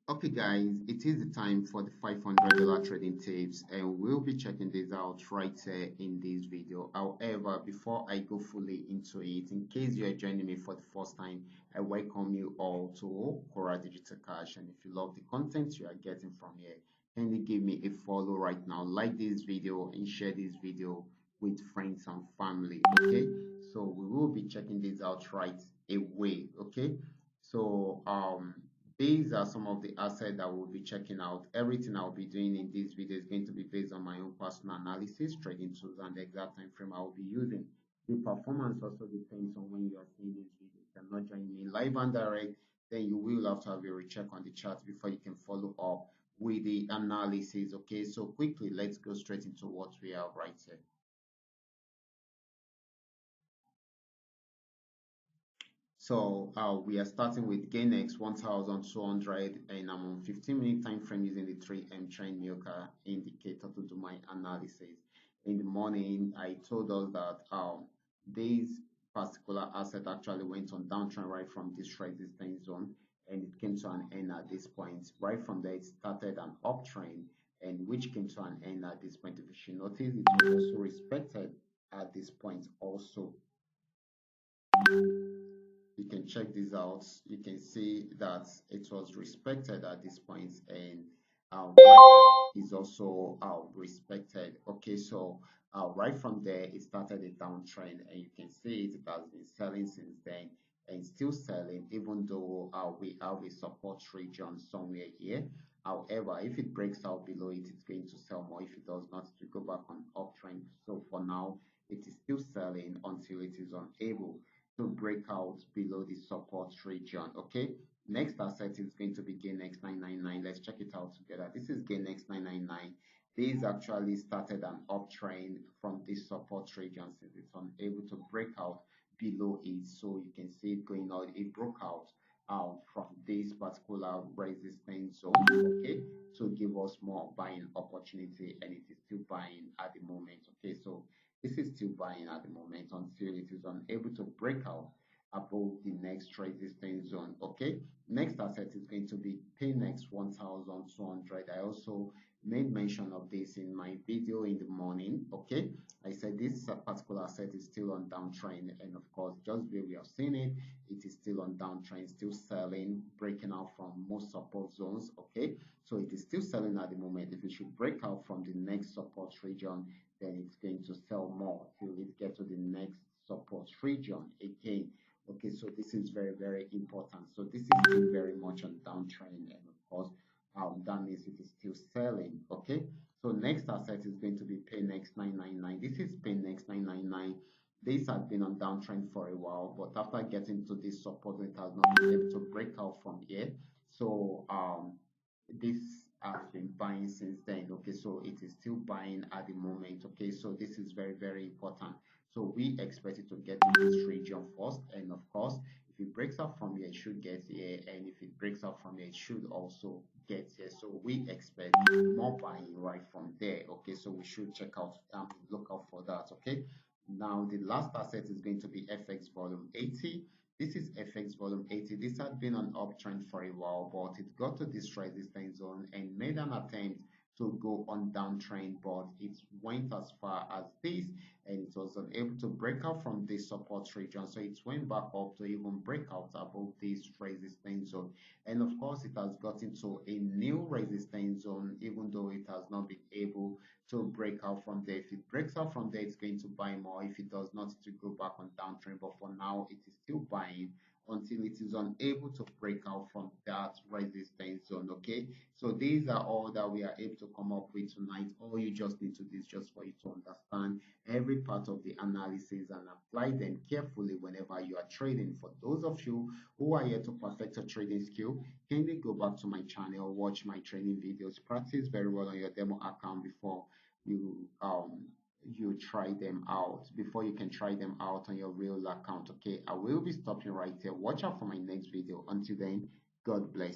Okay, guys, it is the time for the $500 trading tips, and we'll be checking this out right here in this video. However, before I go fully into it, in case you are joining me for the first time, I welcome you all to Qora Digital Cash. And if you love the content you are getting from here, kindly give me a follow right now, like this video, and share this video with friends and family. Okay, so we will be checking this out right away. Okay, so these are some of the assets that we'll be checking out. Everything I'll be doing in this video is going to be based on my own personal analysis, trading tools, and the exact time frame I will be using. The performance also depends on when you are seeing this video. If you're not joining me live and direct, then you will have to have a recheck on the chart before you can follow up with the analysis. Okay, so quickly, let's go straight into what we have right here. So we are starting with GainX 1200, and I'm on 15-minute time frame using the 3M trend milker indicator to do my analysis. In the morning, I told us that this particular asset actually went on downtrend right from this resistance zone, and it came to an end at this point. Right from there, it started an uptrend, and which came to an end at this point. If you should notice, it was also respected at this point also. You can check this out. You can see that it was respected at this point, and is also respected. Okay, so right from there it started a downtrend, and you can see it has been selling since then and still selling, even though we have a support region somewhere here. However, if it breaks out below it, it's going to sell more. If it does not, to go back on uptrend. So for now, it is still selling until it is unable to break out below the support region. Okay, next asset is going to be GainX 999. Let's check it out together. This is GainX 999. This actually started an uptrend from this support region since it's unable to break out below it. So you can see it going out. It broke out from this particular resistance zone, okay, to give us more buying opportunity, and it is still buying at the moment. Okay, so this is still buying at the moment until it is unable to break out above the next resistance zone. Okay, next asset is going to be PayNext 1200. I also made mention of this in my video in the morning. Okay, I said this particular asset is still on downtrend, and of course, just where we have seen it, it is still on downtrend, still selling, breaking out from most support zones. Okay, so it is still selling at the moment. If it should break out from the next support region, then it's going to sell more till it gets to the next support region again. Okay, so this is very, very important. So this is still very much on downtrend, and of course, that means it is still selling. Okay, so next asset is going to be PayNext 999. This is PayNext 999. This has been on downtrend for a while, but after getting to this support, it has not been able to break out from here. So this has been buying since then. Okay, so it is still buying at the moment. Okay, so this is very, very important. So we expect it to get to this region first, and of course, if it breaks out from here, it should get here, and if it breaks out from here, it should also get here. So we expect more buying right from there. Okay, so we should check out look out for that. Okay, now the last asset is going to be FX volume 80. This is FX volume 80. This had been an uptrend for a while, but it got to this resistance zone and made an attempt to go on downtrend, but it went as far as this, and it was unable to break out from this support region. So it went back up to even break out above this resistance zone. And of course, it has gotten to a new resistance zone, even though it has not been able to break out from there. If it breaks out from there, it's going to buy more. If it does not, to go back on downtrend. But for now, it is still buying until it is unable to break out from that resistance zone. Okay, so these are all that we are able to come up with tonight. All you just need to do is just for you to understand every part of the analysis and apply them carefully whenever you are trading. For those of you who are here to perfect your trading skill, kindly go back to my channel, watch my training videos, practice very well on your demo account before you you try them out, before you can try them out on your real account. Okay, I will be stopping right here. Watch out for my next video. Until then, God bless.